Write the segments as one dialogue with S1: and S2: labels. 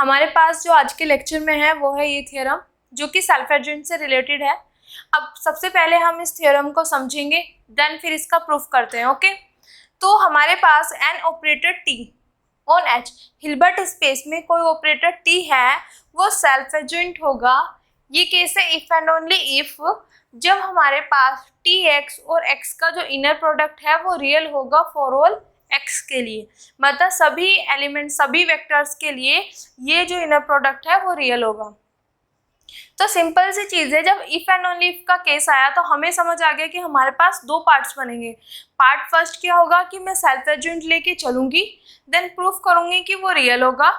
S1: हमारे पास जो आज के लेक्चर में है वो है ये थ्योरम जो कि सेल्फ एडजॉइंट से रिलेटेड है। अब सबसे पहले हम इस थ्योरम को समझेंगे, देन फिर इसका प्रूफ करते हैं। ओके, तो हमारे पास an operator T on H, Hilbert space में कोई ऑपरेटर टी है वो सेल्फ एडजॉइंट होगा। ये केस है इफ एंड ओनली इफ जब हमारे पास टी एक्स और एक्स का जो इनर प्रोडक्ट है वो रियल होगा फॉर ऑल एक्स के लिए, मतलब सभी एलिमेंट सभी वेक्टर्स के लिए ये जो इनर प्रोडक्ट है वो रियल होगा। तो सिंपल सी चीज़ है, जब इफ एंड ओनली इफ का केस आया तो हमें समझ आ गया कि हमारे पास दो पार्ट्स बनेंगे। पार्ट फर्स्ट क्या होगा कि मैं सेल्फ एडजॉइंट लेके चलूंगी, देन प्रूफ करूंगी कि वो रियल होगा।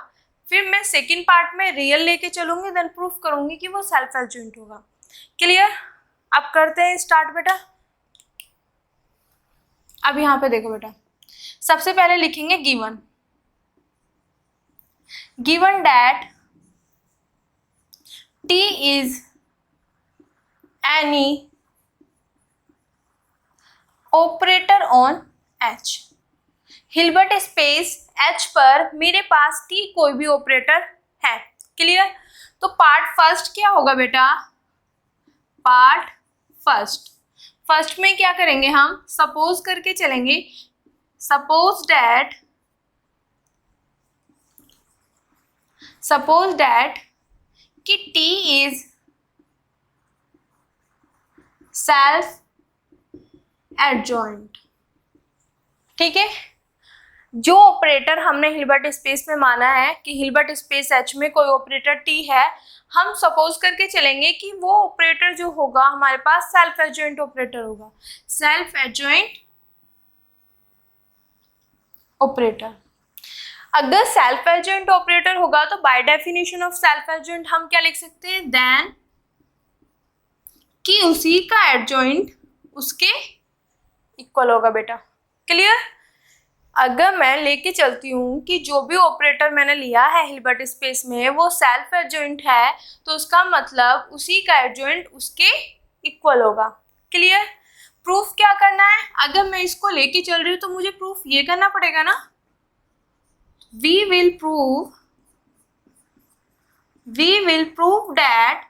S1: फिर मैं सेकेंड पार्ट में रियल लेके चलूंगी, देन प्रूफ करूंगी कि वो सेल्फ एडजॉइंट होगा। क्लियर? अब करते हैं स्टार्ट बेटा। अब यहाँ पे देखो बेटा, सबसे पहले लिखेंगे given that T is any operator on H। Hilbert space H पर मेरे पास T कोई भी ऑपरेटर है। क्लियर? तो पार्ट फर्स्ट क्या होगा बेटा? पार्ट फर्स्ट में क्या करेंगे हम? सपोज करके चलेंगे, सपोज दैट कि T इज सेल्फ एडजॉइंट। ठीक है, जो ऑपरेटर हमने हिल्बर्ट स्पेस में माना है कि हिल्बर्ट स्पेस H में कोई ऑपरेटर T है, हम सपोज करके चलेंगे कि वो ऑपरेटर जो होगा हमारे पास सेल्फ एडजॉइंट ऑपरेटर होगा। सेल्फ एडजॉइंट ऑपरेटर, अगर सेल्फ एडजॉइंट ऑपरेटर होगा तो by definition of self adjoint हम क्या लिख सकते हैं? देन कि उसी का एडजॉइंट उसके इक्वल होगा बेटा। क्लियर? अगर मैं लेके चलती हूँ कि जो भी ऑपरेटर मैंने लिया है हिल्बर्ट स्पेस में वो सेल्फ एडजॉइंट है, तो उसका मतलब उसी का एडजॉइंट उसके इक्वल होगा। क्लियर? प्रूफ क्या करना है? अगर मैं इसको लेके चल रही हूँ तो मुझे प्रूफ ये करना पड़ेगा ना, we will prove that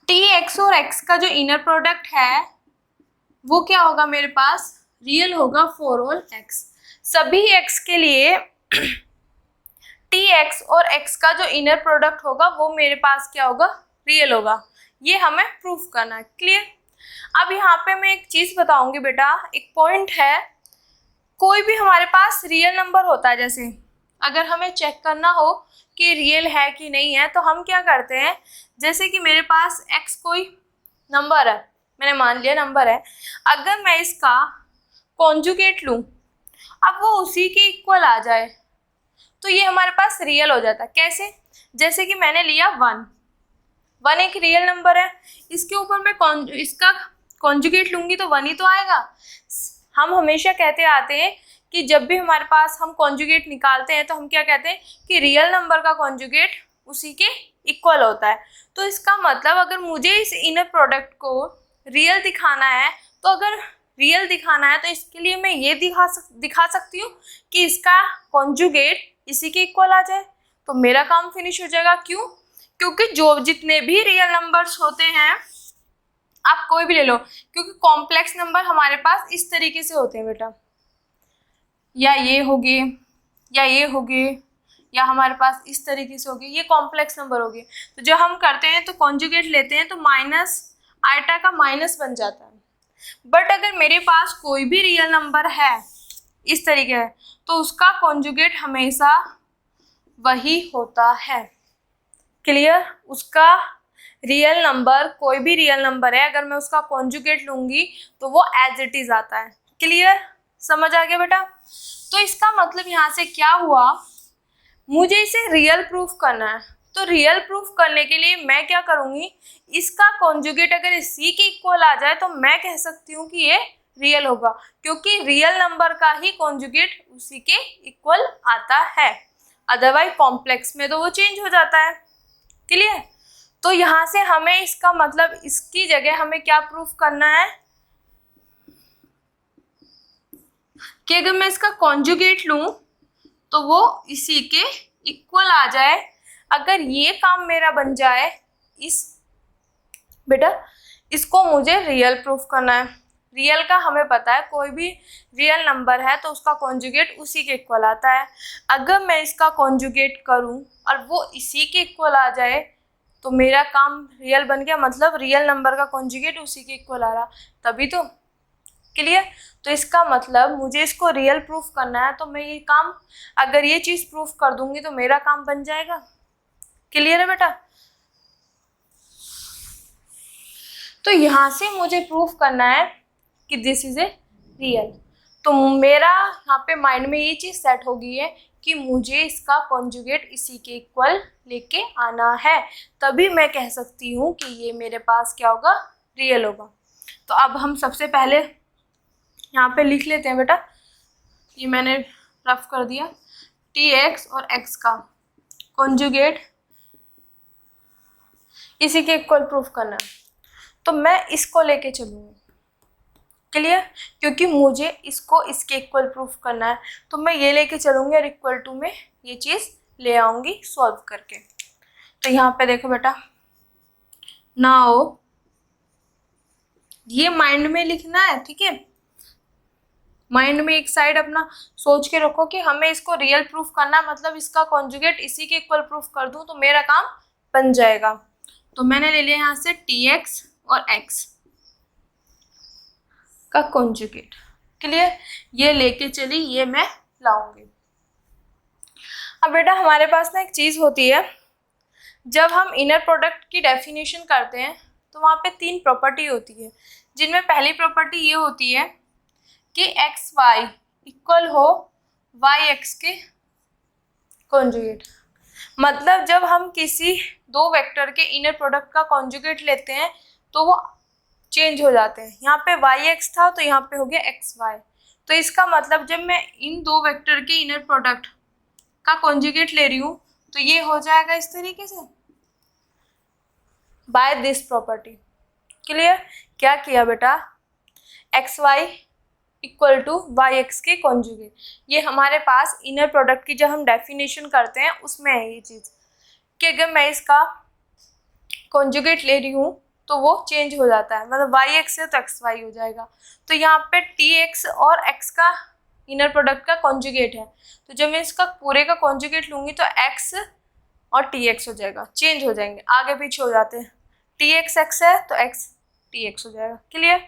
S1: Tx और x का जो इनर प्रोडक्ट है वो क्या होगा मेरे पास? रियल होगा फॉर ऑल x। सभी x के लिए Tx और x का जो इनर प्रोडक्ट होगा वो मेरे पास क्या होगा? रियल होगा। ये हमें प्रूफ करना है। क्लियर? अब यहाँ पे मैं एक चीज बताऊंगी बेटा, एक पॉइंट है, कोई भी हमारे पास रियल नंबर होता है, जैसे अगर हमें चेक करना हो कि रियल है कि नहीं है तो हम क्या करते हैं, जैसे कि मेरे पास x कोई नंबर है, मैंने मान लिया नंबर है, अगर मैं इसका कॉन्जुगेट लूं अब वो उसी के इक्वल आ जाए तो ये हमारे पास रियल हो जाता है। कैसे? जैसे कि मैंने लिया 1 एक रियल नंबर है, इसके ऊपर मैं इसका कॉन्जुगेट लूंगी तो 1 ही तो आएगा। हम हमेशा कहते आते हैं कि जब भी हमारे पास हम कॉन्जुगेट निकालते हैं तो हम क्या कहते हैं कि रियल नंबर का कॉन्जुगेट उसी के इक्वल होता है। तो इसका मतलब अगर मुझे इस इनर प्रोडक्ट को रियल दिखाना है, तो अगर रियल दिखाना है तो इसके लिए मैं ये दिखा सकती हूँ कि इसका कॉन्जुगेट इसी के इक्वल आ जाए, तो मेरा काम फिनिश हो जाएगा। क्यों? क्योंकि जो जितने भी रियल नंबर्स होते हैं, आप कोई भी ले लो, क्योंकि कॉम्प्लेक्स नंबर हमारे पास इस तरीके से होते हैं बेटा, या ये होगे या ये होगे या हमारे पास इस तरीके से होगी, ये कॉम्प्लेक्स नंबर होगी। तो जब हम करते हैं तो कॉन्जुगेट लेते हैं तो माइनस आइटा का माइनस बन जाता है। बट अगर मेरे पास कोई भी रियल नंबर है इस तरीके है तो उसका कॉन्जुगेट हमेशा वही होता है। क्लियर? उसका रियल नंबर, कोई भी रियल नंबर है, अगर मैं उसका कॉन्जुगेट लूंगी तो वो एज इट इज आता है। क्लियर? समझ आ गया बेटा? तो इसका मतलब यहाँ से क्या हुआ, मुझे इसे रियल प्रूफ करना है, तो रियल प्रूफ करने के लिए मैं क्या करूँगी, इसका कॉन्जुगेट अगर इसी के इक्वल आ जाए तो मैं कह सकती हूँ कि ये रियल होगा, क्योंकि रियल नंबर का ही कॉन्जुगेट उसी के इक्वल आता है, अदरवाइज कॉम्प्लेक्स में तो वो चेंज हो जाता है। क्लियर? तो यहाँ से हमें इसका मतलब इसकी जगह हमें क्या प्रूफ करना है कि अगर मैं इसका कॉन्जुगेट लूँ तो वो इसी के इक्वल आ जाए। अगर ये काम मेरा बन जाए, इस बेटा इसको मुझे रियल प्रूफ करना है। रियल का हमें पता है कोई भी रियल नंबर है तो उसका कॉन्जुगेट उसी के इक्वल आता है। अगर मैं इसका कॉन्जुगेट करूं और वो इसी के इक्वल आ जाए तो मेरा काम रियल बन गया, मतलब रियल नंबर का कॉन्जुगेट उसी के इक्वल आ रहा, तभी तो। क्लियर? तो इसका मतलब मुझे इसको रियल प्रूफ करना है, तो मैं ये काम, अगर ये चीज़ प्रूफ कर दूंगी तो मेरा काम बन जाएगा। क्लियर है बेटा? तो यहाँ से मुझे प्रूफ करना है कि दिस इज ए रियल। तो मेरा यहाँ पे माइंड में ये चीज़ सेट हो गई है कि मुझे इसका कॉन्जुगेट इसी के इक्वल लेके आना है, तभी मैं कह सकती हूँ कि ये मेरे पास क्या होगा, रियल होगा। तो अब हम सबसे पहले यहाँ पे लिख लेते हैं बेटा, ये मैंने रफ कर दिया, tx और x का कॉन्जुगेट इसी के इक्वल प्रूफ करना है, तो मैं इसको लेके चलूँगी। क्लियर? क्योंकि मुझे इसको इसके इक्वल प्रूफ करना है, तो मैं ये लेके चलूँगी और इक्वल टू में ये चीज़ ले आऊँगी सॉल्व करके। तो यहाँ पे देखो बेटा, नाउ ये माइंड में लिखना है, ठीक है? माइंड में एक साइड अपना सोच के रखो कि हमें इसको रियल प्रूफ करना है, मतलब इसका कॉन्जुगेट इसी के इक्वल प्रूफ कर दूं तो मेरा काम बन जाएगा। तो मैंने ले लिया यहाँ से tx और x का कॉन्जुगेट। क्लियर? ये लेके चली, ये मैं लाऊंगी। अब बेटा हमारे पास ना एक चीज़ होती है, जब हम इनर प्रोडक्ट की डेफिनेशन करते हैं तो वहाँ पे 3 प्रॉपर्टी होती है, जिनमें पहली प्रॉपर्टी ये होती है कि एक्स वाई इक्वल हो वाई एक्स के कॉन्जुगेट। मतलब जब हम किसी 2 वेक्टर के इनर प्रोडक्ट का कॉन्जुगेट लेते हैं तो वो चेंज हो जाते हैं। यहाँ पे वाई एक्स था तो यहाँ पे हो गया एक्स वाई। तो इसका मतलब जब मैं इन 2 वेक्टर के इनर प्रोडक्ट का कॉन्जुगेट ले रही हूँ तो ये हो जाएगा इस तरीके से, बाय दिस प्रॉपर्टी। क्लियर? क्या किया बेटा, x y equal to y x के कॉन्जुगेट। ये हमारे पास इनर प्रोडक्ट की जब हम डेफिनेशन करते हैं उसमें है ये चीज़ कि अगर मैं इसका कॉन्जुगेट ले रही हूँ तो वो चेंज हो जाता है, मतलब वाई एक्स है तो एक्स वाई हो जाएगा। तो यहाँ पे टी एक्स और एक्स का इनर प्रोडक्ट का कॉन्जुगेट है, तो जब मैं इसका पूरे का कॉन्जुगेट लूँगी तो एक्स और टी एक्स हो जाएगा, चेंज हो जाएंगे, आगे पीछे हो जाते हैं। टी एक्स एक्स है तो एक्स टी एक्स हो जाएगा। क्लियर?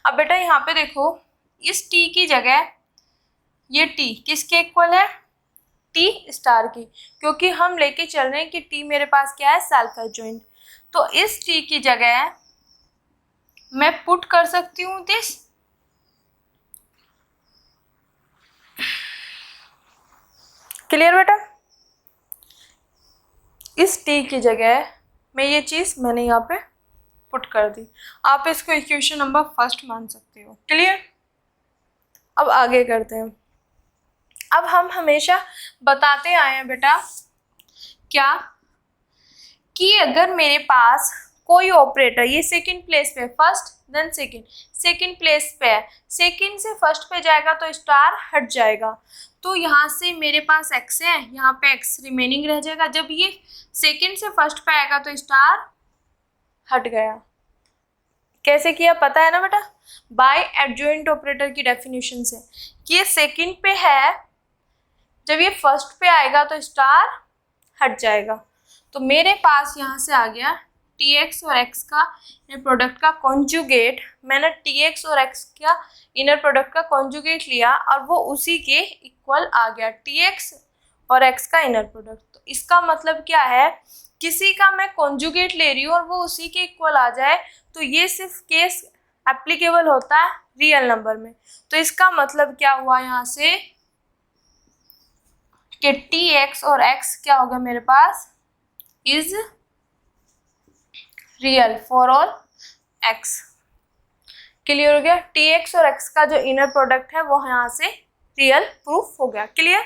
S1: अब बेटा यहाँ पे देखो, इस t की जगह ये t किसके इक्वल है, t स्टार की, क्योंकि हम लेके चल रहे हैं कि t मेरे पास क्या है, सेल्फ एडजॉइंट। तो इस t की जगह मैं पुट कर सकती हूँ दिस, क्लियर बेटा? इस t की जगह मैं ये चीज़ मैंने यहाँ पे पुट कर दी, आप इसको इक्वेशन नंबर 1 मान सकते हो। क्लियर? अब आगे करते हैं। अब हम हमेशा बताते आए हैं बेटा क्या, कि अगर मेरे पास कोई ऑपरेटर, ये सेकंड प्लेस पे, फर्स्ट देन सेकंड प्लेस पे है, सेकंड से फर्स्ट पे जाएगा तो स्टार हट जाएगा। तो यहाँ से मेरे पास x है, यहाँ पे x रिमेनिंग रह जाएगा। जब ये सेकंड से फर्स्ट पे आएगा तो स्टार हट गया। कैसे किया पता है ना बेटा, बाय एडजॉइंट ऑपरेटर की डेफिनेशन से, कि ये सेकंड पे है, जब ये फर्स्ट पे आएगा तो स्टार हट जाएगा। तो मेरे पास यहाँ से आ गया tx और x का इनर प्रोडक्ट का कॉन्जुगेट। मैंने tx और x का इनर प्रोडक्ट का कॉन्जुगेट लिया और वो उसी के इक्वल आ गया, tx और x का इनर प्रोडक्ट। तो इसका मतलब क्या है, किसी का मैं कॉन्जुगेट ले रही हूँ और वो उसी के इक्वल आ जाए तो ये सिर्फ केस एप्लीकेबल होता है रियल नंबर में। तो इसका मतलब क्या हुआ यहाँ से कि tx और x क्या होगा मेरे पास, is real for all x। Clear हो गया? tx और x का जो इनर प्रोडक्ट है वो यहाँ से रियल प्रूफ हो गया। क्लियर?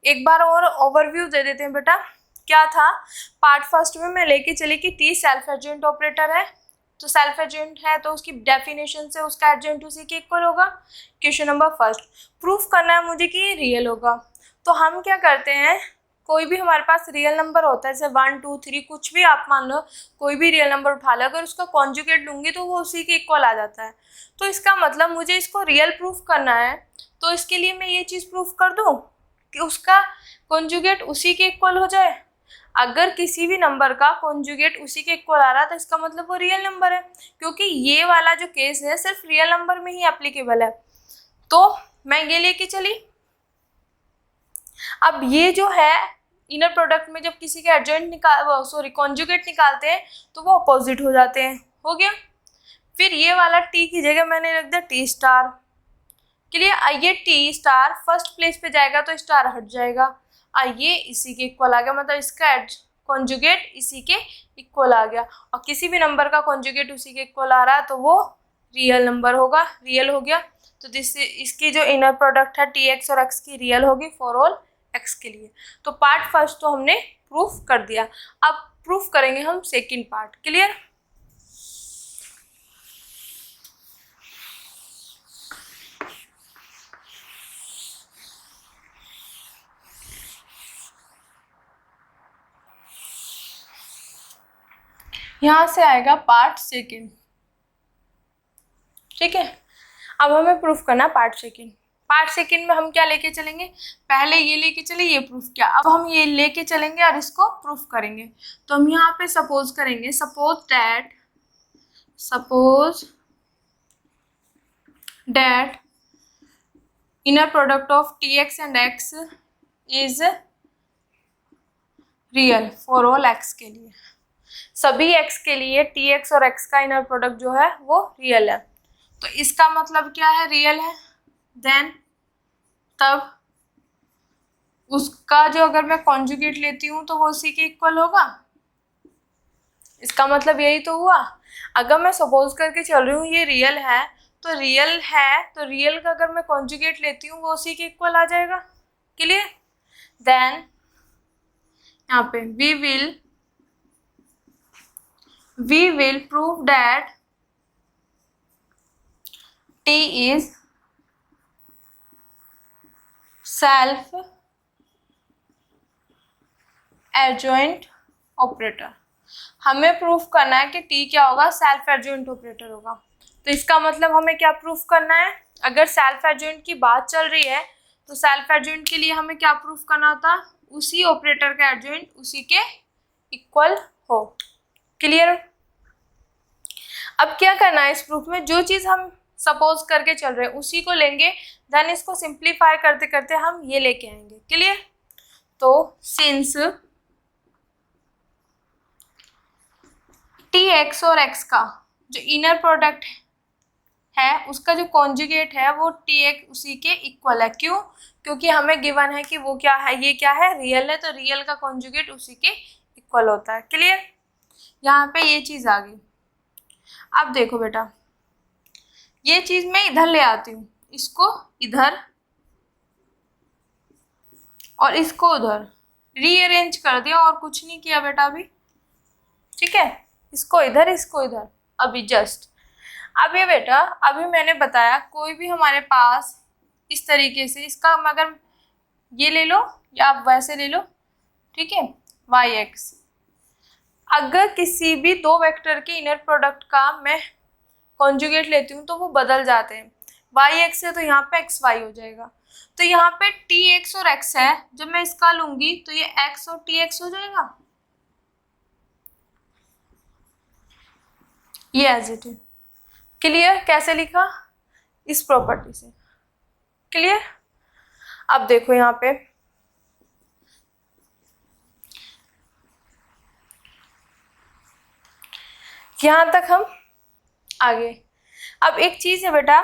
S1: एक बार और ओवरव्यू दे देते हैं बेटा। क्या था, पार्ट फर्स्ट में मैं लेके चली कि t सेल्फ एडजॉइंट ऑपरेटर है, तो सेल्फ एडजॉइंट है तो उसकी डेफिनेशन से उसका एडजॉइंट उसी के इक्वल होगा। क्वेश्चन नंबर 1 प्रूफ करना है मुझे कि ये रियल होगा। तो हम क्या करते हैं, कोई भी हमारे पास रियल नंबर होता है, जैसे 1 2 3 कुछ भी आप मान लो, कोई भी रियल नंबर उठा लो, अगर उसका कॉन्जुगेट लूँगी तो वो उसी के इक्वल आ जाता है। तो इसका मतलब मुझे इसको रियल प्रूफ करना है, तो इसके लिए मैं ये चीज़ प्रूफ कर दूँ कि उसका कॉन्जुगेट उसी के इक्वल हो जाए। अगर किसी भी नंबर का कॉन्जुगेट उसी के इक्वल आ रहा है तो इसका मतलब वो रियल नंबर है, क्योंकि ये वाला जो केस है सिर्फ रियल नंबर में ही एप्लीकेबल है। तो मैं ये लेके चली। अब ये जो है इनर प्रोडक्ट में जब किसी के एडजॉइंट कॉन्जुगेट निकालते हैं तो वो अपोजिट हो जाते हैं। हो गया। फिर ये वाला टी की जगह मैंने रख दिया टी स्टार। क्लियर। ये टी स्टार फर्स्ट प्लेस पे जाएगा तो स्टार हट जाएगा। ये इसी के इक्वल आ गया, मतलब इसका कॉन्जुगेट इसी के इक्वल आ गया। और किसी भी नंबर का कॉन्जुगेट उसी के इक्वल आ रहा है तो वो रियल नंबर होगा, रियल हो गया। तो इसकी जो इनर प्रोडक्ट है टी एक्स और एक्स की रियल होगी फॉर ऑल एक्स के लिए। तो पार्ट फर्स्ट तो हमने प्रूफ कर दिया। अब प्रूफ करेंगे हम सेकंड पार्ट। क्लियर। यहां से आएगा पार्ट सेकंड। ठीक है। अब हमें प्रूफ करना पार्ट सेकंड। पार्ट सेकंड में हम क्या लेके चलेंगे, पहले ये लेके चले ये प्रूफ किया, अब हम ये लेके चलेंगे और इसको प्रूफ करेंगे। तो हम यहाँ पे सपोज करेंगे, suppose that inner product of T x and x is real for all x के लिए। सभी एक्स के लिए टी एक्स और एक्स का इनर प्रोडक्ट जो है वो रियल है। तो इसका मतलब क्या है, रियल है। देन तब उसका जो अगर मैं कॉन्जुगेट लेती हूँ तो वो उसी के इक्वल होगा। इसका मतलब यही तो हुआ। अगर मैं सपोज करके चल रही हूँ ये रियल है, तो रियल का अगर मैं कॉन्जुगेट लेती हूँ वो उसी के इक्वल आ जाएगा। क्लियर। देन यहाँ पे we will prove that T is self adjoint operator. हमें प्रूफ करना है कि T क्या होगा, सेल्फ एडजॉइंट ऑपरेटर होगा। तो इसका मतलब हमें क्या प्रूफ करना है, अगर सेल्फ एडजॉइंट की बात चल रही है तो सेल्फ एडजॉइंट के लिए हमें क्या प्रूफ करना होता, उसी ऑपरेटर का एडजॉइंट उसी के इक्वल हो। क्लियर। अब क्या करना है इस प्रूफ में, जो चीज हम सपोज करके चल रहे हैं उसी को लेंगे, देन इसको सिंप्लीफाई करते करते हम ये लेके आएंगे। क्लियर। तो सिंस टी एक्स और एक्स का जो इनर प्रोडक्ट है उसका जो कॉन्जुगेट है वो टी एक्स उसी के इक्वल है। क्यों, क्योंकि हमें गिवन है कि वो क्या है, ये क्या है, रियल है, तो रियल का कॉन्जुगेट उसी के इक्वल होता है। क्लियर। यहाँ पे ये चीज आ गई। अब देखो बेटा, ये चीज मैं इधर ले आती हूँ, इसको इधर और इसको उधर रीअरेंज कर दिया और कुछ नहीं किया बेटा अभी। ठीक है। इसको इधर इसको इधर अभी जस्ट। अब ये बेटा अभी मैंने बताया कोई भी हमारे पास इस तरीके से, इसका मगर ये ले लो या आप वैसे ले लो। ठीक है। वाई एक्स, अगर किसी भी दो वेक्टर के इनर प्रोडक्ट का मैं कॉन्जुगेट लेती हूँ तो वो बदल जाते हैं। वाई एक्स है तो यहाँ पे एक्स वाई हो जाएगा। तो यहाँ पे टी एक्स और एक्स है, जब मैं इसका लूंगी तो ये एक्स और टी एक्स हो जाएगा। ये एज इट इज। क्लियर। कैसे लिखा, इस प्रॉपर्टी से। क्लियर। अब देखो यहाँ पे यहां तक हम आगे। अब एक चीज है बेटा,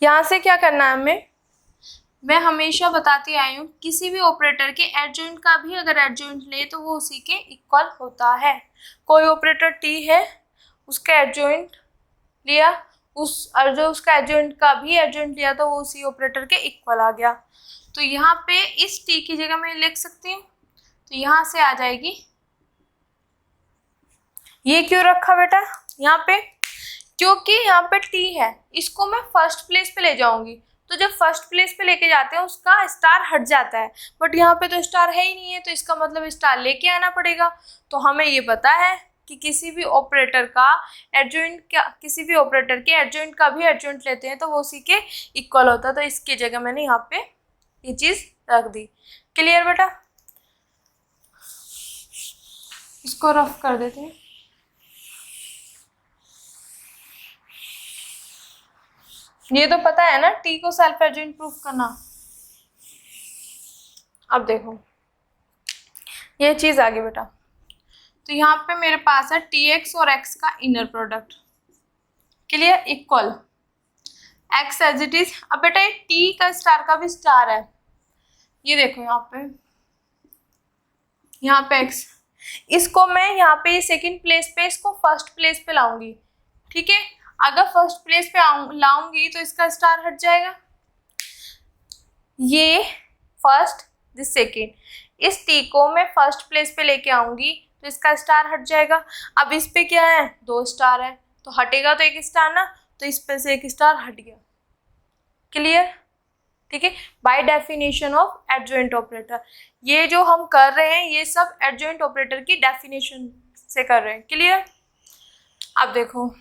S1: यहां से क्या करना है हमें, मैं हमेशा बताती आई हूँ किसी भी ऑपरेटर के एडजॉइंट का भी अगर एडजॉइंट ले तो वो उसी के इक्वल होता है। कोई ऑपरेटर टी है, उसका एडजॉइंट लिया, और जो उसका एडजॉइंट का भी एडजॉइंट लिया तो वो उसी ऑपरेटर के इक्वल आ गया। तो यहाँ पे इस टी की जगह मैं लिख सकती हूँ, तो यहाँ से आ जाएगी। ये क्यों रखा बेटा यहाँ पे, क्योंकि यहाँ पे टी है, इसको मैं फर्स्ट प्लेस पे ले जाऊंगी तो तो जब फर्स्ट प्लेस पे लेके जाते हैं उसका स्टार हट जाता है, बट यहाँ पे तो स्टार है ही नहीं है, तो इसका मतलब स्टार लेके आना पड़ेगा। तो हमें ये पता है कि किसी भी ऑपरेटर का एडजॉइंट किसी भी ऑपरेटर के एडजॉइंट का भी एडजॉइंट लेते हैं तो वो उसी के इक्वल होता है। तो इसकी जगह मैंने यहाँ पे ये चीज रख दी। क्लियर बेटा? इसको रफ कर देते हैं। ये तो पता है ना टी को सेल्फ एडजॉइंट प्रूफ करना। अब देखो ये चीज आ गई बेटा। तो यहाँ पे मेरे पास है टी एक्स और एक्स का inner product. Clear? Equal x as it is. अब बेटा ये टी का स्टार का भी स्टार है, ये देखो यहाँ पे एक्स, इसको मैं यहाँ पे सेकंड प्लेस पे इसको फर्स्ट प्लेस पे लाऊंगी। ठीक है? अगर फर्स्ट प्लेस पे लाऊंगी तो इसका स्टार हट जाएगा, ये फर्स्ट दिस सेकंड, इस टी को मैं फर्स्ट प्लेस पे लेके आऊंगी तो इसका स्टार हट जाएगा। अब इस पे क्या है? 2 स्टार है, तो हटेगा तो एक स्टार ना, तो इस पे से एक स्टार हट गया। क्लियर? ठीक है? By definition of adjoint operator, ये जो हम कर रहे हैं ये सब एडजॉइंट ऑपरेटर की डेफिनेशन से कर रहे हैं। क्लियर? अब देखो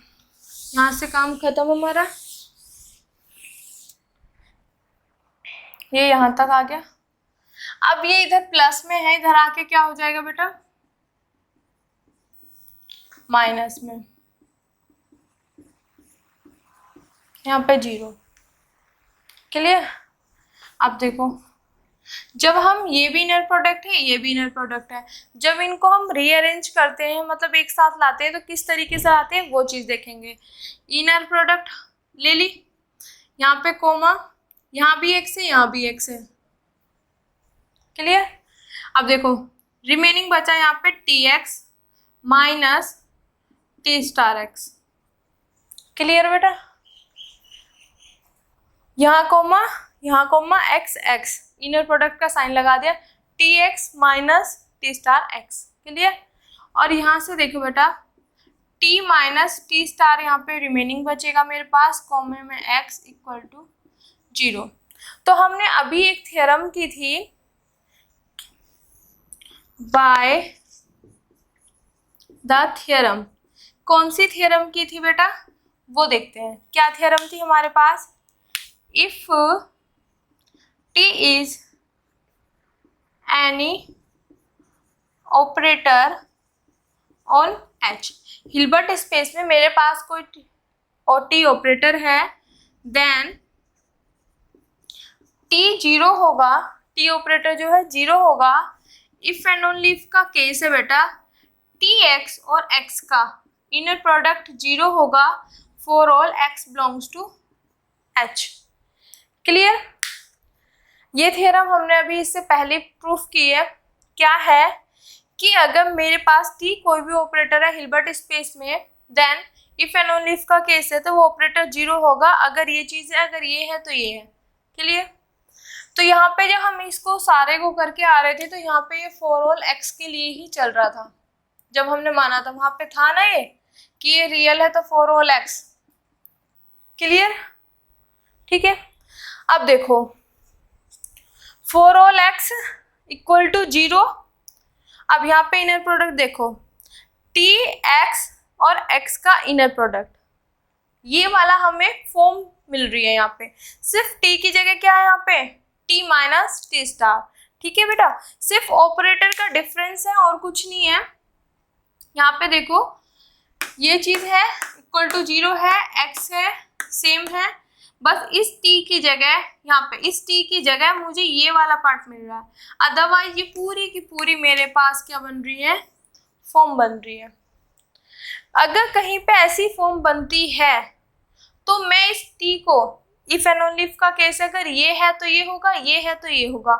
S1: यहाँ से काम खत्म हमारा, ये यहाँ तक आ गया। अब ये इधर प्लस में है, इधर आके क्या हो जाएगा बेटा? माइनस में, यहाँ पे 0। क्लियर? अब देखो जब हम ये भी इनर प्रोडक्ट है ये भी इनर प्रोडक्ट है, जब इनको हम रीअरेंज करते हैं मतलब एक साथ लाते हैं तो किस तरीके से आते हैं वो चीज देखेंगे। इनर प्रोडक्ट ले ली, यहाँ पे कोमा, यहाँ भी एक्स है यहाँ भी एक्स है। क्लियर? अब देखो रिमेनिंग बचा यहाँ पे T x minus T star x. Clear बेटा? यहाँ comma x x, inner product का साइन लगा दिया, T x minus T star x. Clear? और यहाँ से देखो बेटा टी माइनस टी स्टार यहाँ पे रिमेनिंग बचेगा मेरे पास, कॉमे में एक्स इक्वल टू 0। तो हमने अभी एक थ्योरम की थी बाय द थ्योरम। कौन सी थ्योरम की थी बेटा? वो देखते हैं। क्या थ्योरम थी हमारे पास? If T is any operator on H, Hilbert space में मेरे पास कोई T ऑपरेटर है, देन T 0 होगा, T ऑपरेटर जो है 0 होगा। इफ एंड ओनली इफ का केस है बेटा, टी एक्स और एक्स का इनर प्रोडक्ट 0 होगा for all x belongs to H। Clear? ये थ्योरम हमने अभी इससे पहले प्रूफ की है। क्या है कि अगर मेरे पास T कोई भी ऑपरेटर है हिल्बर्ट स्पेस में, then if and only if का केस है तो वो ऑपरेटर 0 होगा अगर ये चीज है, अगर ये है तो ये है। क्लियर? तो यहाँ पे जब हम इसको सारे को करके आ रहे थे तो यहाँ पे ये फॉर ऑल x के लिए ही चल रहा था। जब हमने माना था वहां पे था ना ये कि ये रियल है तो फॉर ऑल x। क्लियर? ठीक है? अब देखो for all x equal to 0। अब यहाँ पे इनर प्रोडक्ट देखो, टी एक्स और x का इनर प्रोडक्ट, ये वाला हमें फॉर्म मिल रही है। यहाँ पे सिर्फ t की जगह क्या है, यहाँ पे t माइनस टी स्टार। ठीक है बेटा? सिर्फ ऑपरेटर का डिफरेंस है और कुछ नहीं है। यहाँ पे देखो ये चीज है इक्वल टू 0 है, x है सेम है, बस इस t की जगह यहाँ पे इस t की जगह मुझे ये वाला पार्ट मिल रहा है। अदरवाइज ये पूरी की पूरी मेरे पास क्या बन रही है? फॉर्म बन रही है। अगर कहीं पे ऐसी फॉर्म बनती है तो मैं इस t को इफ एंड ओनली इफ का केस अगर ये है तो ये होगा, ये है तो ये होगा।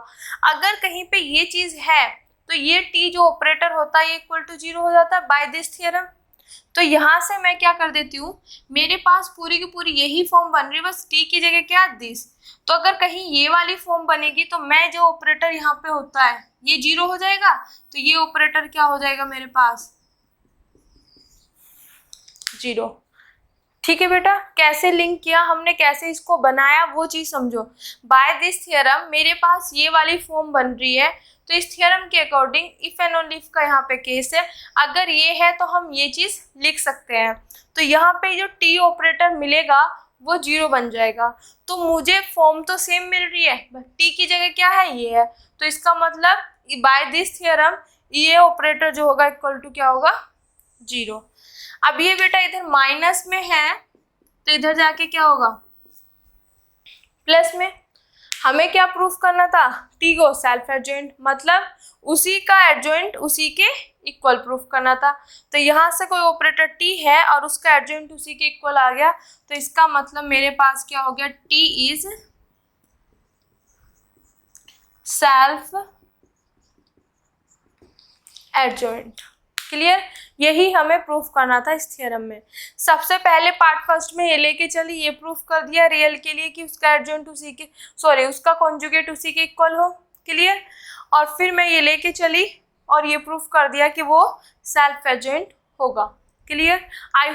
S1: अगर कहीं पे ये चीज है तो ये t जो ऑपरेटर होता है ये इक्वल टू 0 हो जाता है बाय दिस थ्योरम। तो यहाँ से मैं क्या कर देती हूँ, मेरे पास पूरी की पूरी यही फॉर्म बन रही है, बस t की जगह क्या दिस। तो अगर कहीं ये वाली फॉर्म बनेगी तो मैं जो ऑपरेटर यहाँ पे होता है ये 0 हो जाएगा, तो ये ऑपरेटर क्या हो जाएगा मेरे पास? 0। ठीक है बेटा, कैसे लिंक किया हमने, कैसे इसको बनाया वो चीज समझो। बाय दिस थियरम मेरे पास ये वाली फॉर्म बन रही है, तो इस थियरम के according if and only if का यहाँ पे केस है, अगर ये है तो हम ये चीज लिख सकते हैं। तो यहाँ पे जो टी ऑपरेटर मिलेगा वो 0 बन जाएगा। तो मुझे फॉर्म तो सेम मिल रही है, टी की जगह क्या है, ये है। तो इसका मतलब बाय दिस थियरम ये ऑपरेटर जो होगा इक्वल टू क्या होगा, 0। अब ये बेटा इधर माइनस में है, तो इधर जाके क्या होगा, प्लस में। हमें क्या प्रूफ करना था, टी को सेल्फ एडजॉइंट, मतलब उसी का एडजॉइंट उसी के इक्वल प्रूफ करना था। तो यहाँ से कोई ऑपरेटर टी है और उसका एडजॉइंट उसी के इक्वल आ गया, तो इसका मतलब मेरे पास क्या हो गया, T is self adjoint. Clear, यही हमें प्रूफ करना था इस थ्योरम में। सबसे पहले पार्ट फर्स्ट में ये लेके चली, ये प्रूफ कर दिया रियल के लिए कि उसका एडजॉइंट उसी के, सॉरी उसका कॉन्जुगेट उसी के इक्वल हो। क्लियर, और फिर मैं ये लेके चली और ये प्रूफ कर दिया कि वो सेल्फ एडजॉइंट होगा। क्लियर, आई